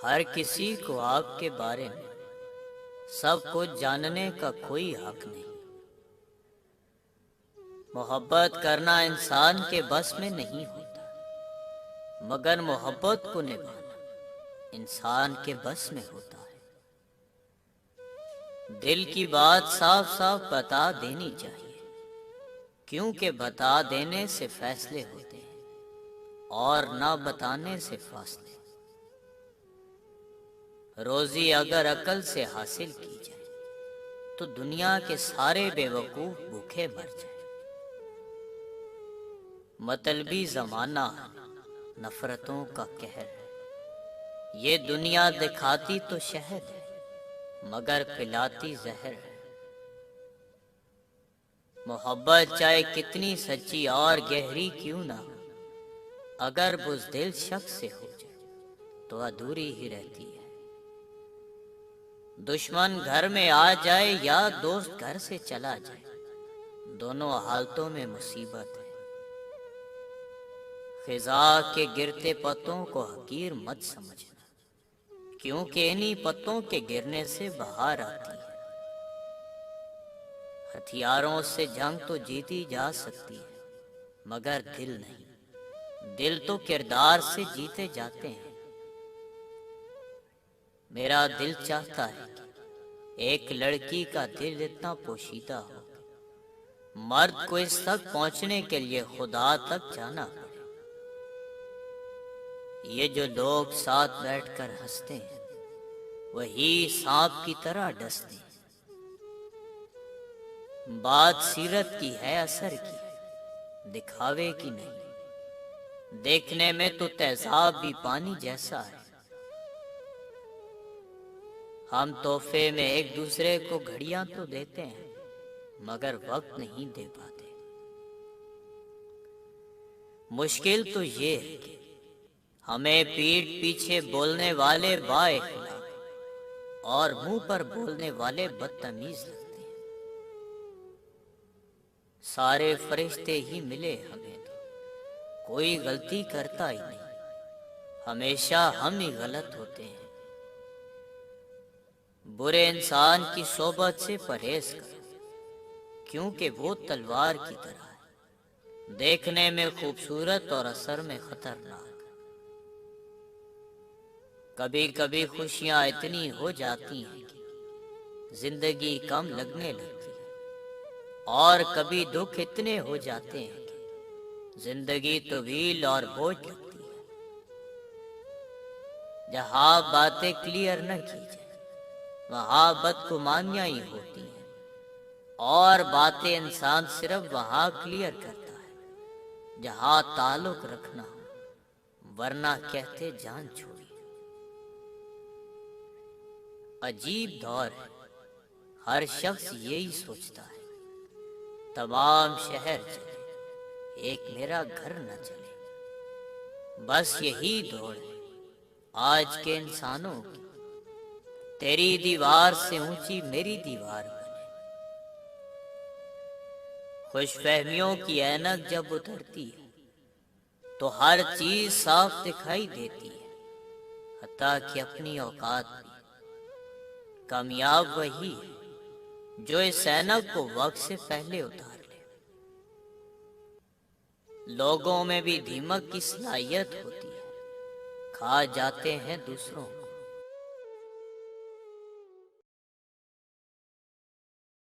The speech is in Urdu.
ہر کسی کو آپ کے بارے میں سب کچھ جاننے کا کوئی حق نہیں۔ محبت کرنا انسان کے بس میں نہیں ہوتا، مگر محبت کو نبھانا انسان کے بس میں ہوتا ہے۔ دل کی بات صاف صاف بتا دینی چاہیے، کیونکہ بتا دینے سے فیصلے ہوتے ہیں اور نہ بتانے سے فاصلے۔ روزی اگر عقل سے حاصل کی جائے تو دنیا کے سارے بے وقوف بھوکے مر جائیں۔ مطلبی زمانہ نفرتوں کا قہر ہے، یہ دنیا دکھاتی تو شہد ہے مگر پلاتی زہر ہے۔ محبت چاہے کتنی سچی اور گہری کیوں نہ ہو، اگر بزدل شخص سے ہو جائے تو ادھوری ہی رہتی ہے۔ دشمن گھر میں آ جائے یا دوست گھر سے چلا جائے، دونوں حالتوں میں مصیبت ہے۔ خزاں کے گرتے پتوں کو حقیر مت سمجھنا، کیونکہ انہی پتوں کے گرنے سے بہار آتی ہے۔ ہتھیاروں سے جنگ تو جیتی جا سکتی ہے مگر دل نہیں، دل تو کردار سے جیتے جاتے ہیں۔ میرا دل چاہتا ہے کہ ایک لڑکی کا دل اتنا پوشیدہ ہو، مرد کو اس تک پہنچنے کے لیے خدا تک جانا پڑے۔ یہ جو لوگ ساتھ بیٹھ کر ہنستے ہیں، وہی سانپ کی طرح ڈستے ہیں۔ بات سیرت کی ہے، اثر کی، دکھاوے کی نہیں۔ دیکھنے میں تو تیزاب بھی پانی جیسا ہے۔ ہم تحفے میں ایک دوسرے کو گھڑیاں تو دیتے ہیں مگر وقت نہیں دے پاتے۔ مشکل تو یہ ہے کہ ہمیں پیٹھ پیچھے بولنے والے با اخلاق اور منہ پر بولنے والے بدتمیز لگتے ہیں۔ سارے فرشتے ہی ملے ہمیں تو کوئی غلطی کرتا ہی نہیں، ہمیشہ ہم ہی غلط ہوتے ہیں۔ برے انسان کی صحبت سے پرہیز کرو، کیونکہ وہ تلوار کی طرح ہے، دیکھنے میں خوبصورت اور اثر میں خطرناک۔ کبھی کبھی خوشیاں اتنی ہو جاتی ہیں کہ زندگی کم لگنے لگتی ہے، اور کبھی دکھ اتنے ہو جاتے ہیں کہ زندگی طویل اور بوجھ لگتی ہے۔ جہاں باتیں کلیئر نہ کی جائیں وہاں بدگمانیاں ہی ہوتی ہیں، اور باتیں انسان صرف وہاں کلیئر کرتا ہے جہاں تعلق رکھنا ہو، ورنہ کہتے جان چھوڑی۔ عجیب دور ہے، ہر شخص یہی سوچتا ہے، تمام شہر چلے ایک میرا گھر نہ چلے۔ بس یہی دوڑ ہے آج کے انسانوں کی، تیری دیوار سے اونچی میری دیوار بنے۔ خوش فہمیوں کی اینک جب اترتی ہے تو ہر چیز صاف دکھائی دیتی ہے، حتیٰ کہ اپنی اوقات بھی۔ کامیاب وہی ہے جو اس اینک کو وقت سے پہلے اتار لے۔ لوگوں میں بھی دیمک کی صلاحیت ہوتی ہے، کھا جاتے ہیں دوسروں کو